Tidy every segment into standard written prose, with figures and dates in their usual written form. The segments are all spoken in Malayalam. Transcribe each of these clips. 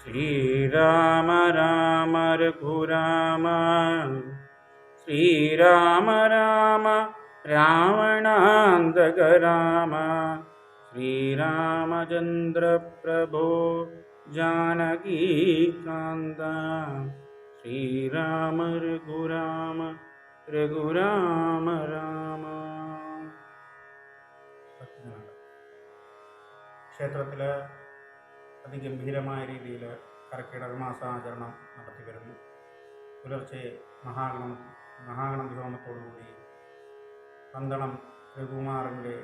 ശ്രീരാമ രാമ രഘുരാമ ശ്രീരാമ രാമ രാവണാന്തക രാമ ശ്രീരാമചന്ദ്ര പ്രഭോ ജാനകീകാന്ത ശ്രീരാമ രഘുരാമ രഘുരാമ രാമ. ക്ഷേത്രത്തിൽ അതിഗംഭീരമായ രീതിയിൽ കർക്കിടക മാസാചരണം നടത്തി വരുന്നു. പുലർച്ചെ മഹാഗണപതി ഹോമത്തോടുകൂടി പന്തളം രഘുകുമാറിൻ്റെ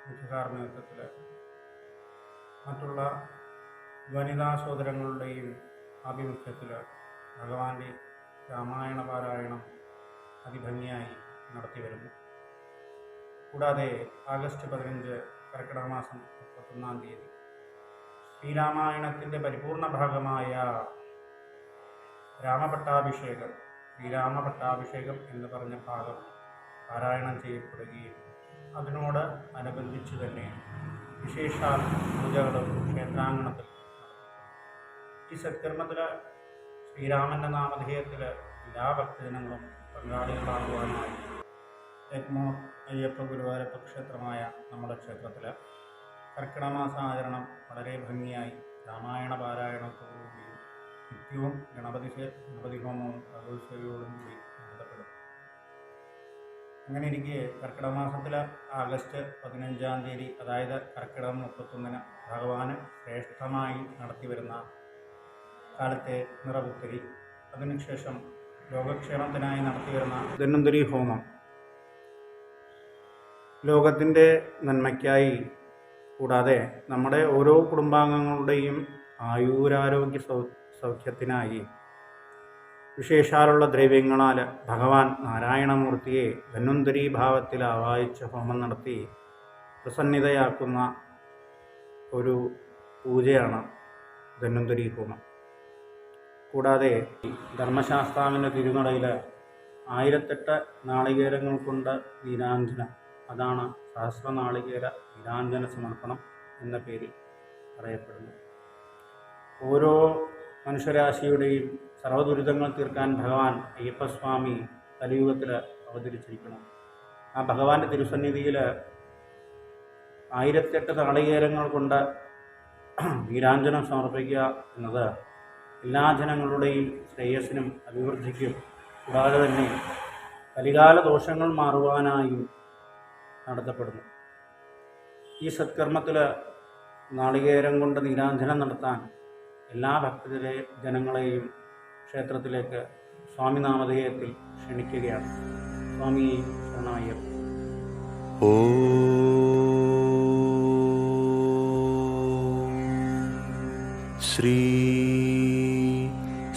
മുഖ്യകാർമ്മികത്വത്തിൽ മറ്റുള്ള വനിതാ സോദരങ്ങളുടെയും ആഭിമുഖ്യത്തിൽ ഭഗവാന്റെ രാമായണ പാരായണം അതിഭംഗിയായി നടത്തി വരുന്നു. കൂടാതെ ആഗസ്റ്റ് 15 കർക്കിടക മാസം 31-ാം തീയതി ശ്രീരാമായണത്തിൻ്റെ പരിപൂർണ ഭാഗമായ രാമപട്ടാഭിഷേകം, ശ്രീരാമപട്ടാഭിഷേകം എന്ന് പറഞ്ഞ ഭാഗം പാരായണം ചെയ്യപ്പെടുകയും അതിനോട് അനുബന്ധിച്ച് തന്നെ വിശേഷാൽ പൂജകളും ക്ഷേത്രാങ്കണത്തിൽ ഈ സത്കർമ്മത്തിൽ ശ്രീരാമൻ്റെ നാമധേയത്തിൽ എല്ലാ ഭക്തജനങ്ങളും പങ്കാളികളാകുവാനായി എഗ്മോർ അയ്യപ്പ ഗുരുവായൂരപ്പ ക്ഷേത്രമായ നമ്മുടെ ക്ഷേത്രത്തിൽ കർക്കിടക മാസാചരണം വളരെ ഭംഗിയായി രാമായണ പാരായണത്തോടുകൂടിയും നിത്യവും ഗണപതി ഹോമവും ഭഗവത് സേവയോടും കൂടി ബന്ധപ്പെടും. അങ്ങനെ ഇരിക്കെ കർക്കിടക മാസത്തിൽ ആഗസ്റ്റ് 15-ാം തീയതി, അതായത് കർക്കിടകം 31-ന് ഭഗവാന് ശ്രേഷ്ഠമായി നടത്തിവരുന്ന കാലത്തെ നിറപുത്തരി, അതിനുശേഷം ലോകക്ഷേമത്തിനായി നടത്തിവരുന്ന ധന്വന്തരി ഹോമം, ലോകത്തിൻ്റെ നന്മയ്ക്കായി കൂടാതെ നമ്മുടെ ഓരോ കുടുംബാംഗങ്ങളുടെയും ആയുരാരോഗ്യ സൗഖ്യത്തിനായി വിശേഷാലുള്ള ദ്രവ്യങ്ങളാൽ ഭഗവാൻ നാരായണമൂർത്തിയെ ധന്വന്തരി ഭാവത്തിൽ ആവാഹിച്ച് ഹോമം നടത്തി പ്രസന്നിതയാക്കുന്ന ഒരു പൂജയാണ് ധന്വന്തരി ഹോമം. കൂടാതെ ധർമ്മശാസ്താവിൻ്റെ തിരുനടയിൽ 1008 നാളികേരങ്ങൾ കൊണ്ട് നീരാഞ്ജനം, അതാണ് സഹസ്രനാളികേര നീരാഞ്ജന സമർപ്പണം എന്ന പേരിൽ അറിയപ്പെടുന്നു. ഓരോ മനുഷ്യരാശിയുടെയും സർവ്വദുരിതങ്ങൾ തീർക്കാൻ ഭഗവാൻ അയ്യപ്പസ്വാമി കലിയുഗത്തിൽ അവതരിച്ചിരിക്കണം. ആ ഭഗവാന്റെ തിരുസന്നിധിയിൽ 1008 നാളികേരങ്ങൾ കൊണ്ട് നീരാഞ്ജനം സമർപ്പിക്കുക എന്നത് എല്ലാ ജനങ്ങളുടെയും ശ്രേയസ്സിനും അഭിവൃദ്ധിക്കും കൂടാതെ തന്നെ കലികാല ദോഷങ്ങൾ മാറുവാനായും നടത്തപ്പെടുന്നു. ഈ സത്കർമ്മത്തിൽ നാളികേരം കൊണ്ട് നീരാഞ്ജനം നടത്താൻ എല്ലാ ജനങ്ങളെയും ക്ഷേത്രത്തിലേക്ക് സ്വാമി നാമധേയത്തിൽ ക്ഷണിക്കുകയാണ്. സ്വാമി ശരണമയ്യപ്പ. ശ്രീ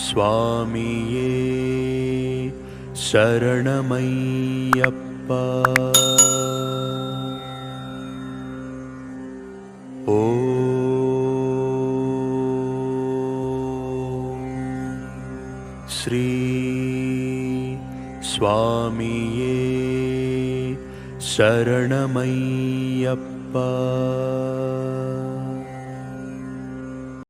സ്വാമിയേ ശരണമയ്യപ്പ. ശ്രീ സ്വാമിയേ ശരണമയ്യപ്പ.